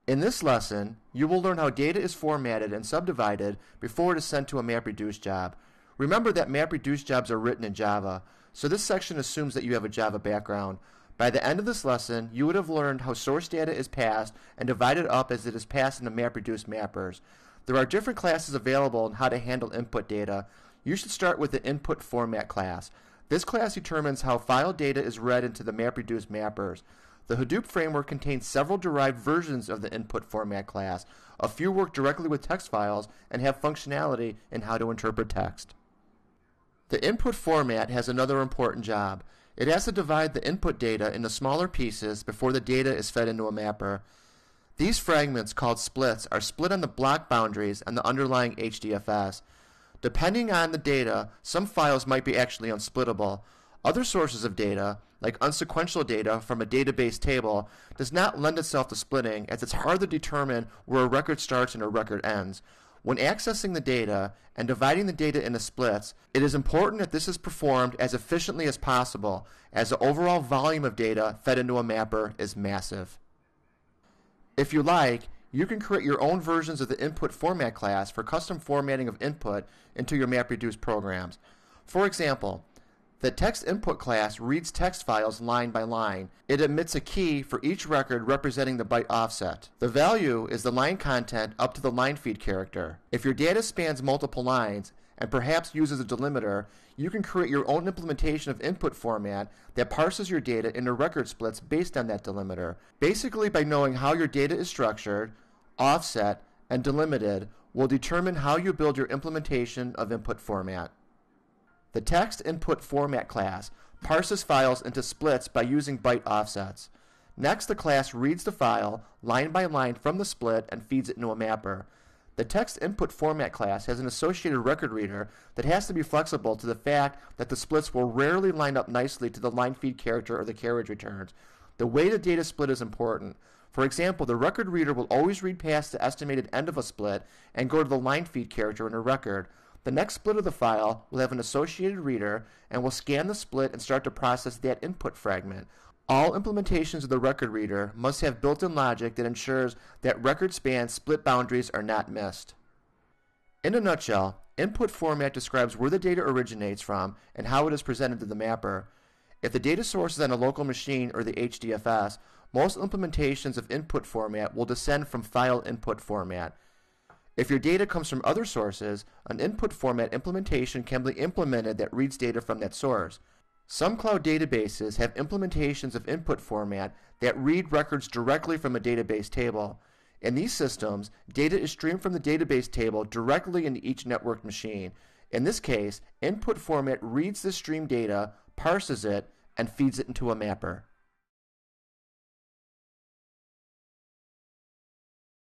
In this lesson, you will learn how data is formatted and subdivided before it is sent to a MapReduce job. Remember that MapReduce jobs are written in Java, so this section assumes that you have a Java background. By the end of this lesson, you would have learned how source data is passed and divided up as it is passed into MapReduce mappers. There are different classes available on how to handle input data. You should start with the InputFormat class. This class determines how file data is read into the MapReduce mappers. The Hadoop framework contains several derived versions of the InputFormat class. A few work directly with text files and have functionality in how to interpret text. The input format has another important job. It has to divide the input data into smaller pieces before the data is fed into a mapper. These fragments, called splits, are split on the block boundaries and the underlying HDFS. Depending on the data, some files might be actually unsplittable. Other sources of data, like unsequential data from a database table, does not lend itself to splitting, as it's hard to determine where a record starts and a record ends. When accessing the data and dividing the data into splits, it is important that this is performed as efficiently as possible, as the overall volume of data fed into a mapper is massive. If you like, you can create your own versions of the InputFormat class for custom formatting of input into your MapReduce programs. For example, the TextInput class reads text files line by line. It emits a key for each record representing the byte offset. The value is the line content up to the line feed character. If your data spans multiple lines and perhaps uses a delimiter, you can create your own implementation of InputFormat that parses your data into record splits based on that delimiter. Basically, by knowing how your data is structured, offset, and delimited will determine how you build your implementation of InputFormat. The TextInputFormat class parses files into splits by using byte offsets. Next, the class reads the file line by line from the split and feeds it into a mapper. The TextInputFormat class has an associated record reader that has to be flexible to the fact that the splits will rarely line up nicely to the line feed character or the carriage returns. The way the data split is important. For example, the record reader will always read past the estimated end of a split and go to the line feed character in a record. The next split of the file will have an associated reader and will scan the split and start to process that input fragment. All implementations of the record reader must have built-in logic that ensures that record span split boundaries are not missed. In a nutshell, InputFormat describes where the data originates from and how it is presented to the mapper. If the data source is on a local machine or the HDFS, most implementations of InputFormat will descend from FileInputFormat. If your data comes from other sources, an InputFormat implementation can be implemented that reads data from that source. Some cloud databases have implementations of InputFormat that read records directly from a database table. In these systems, data is streamed from the database table directly into each networked machine. In this case, InputFormat reads the streamed data, parses it, and feeds it into a mapper.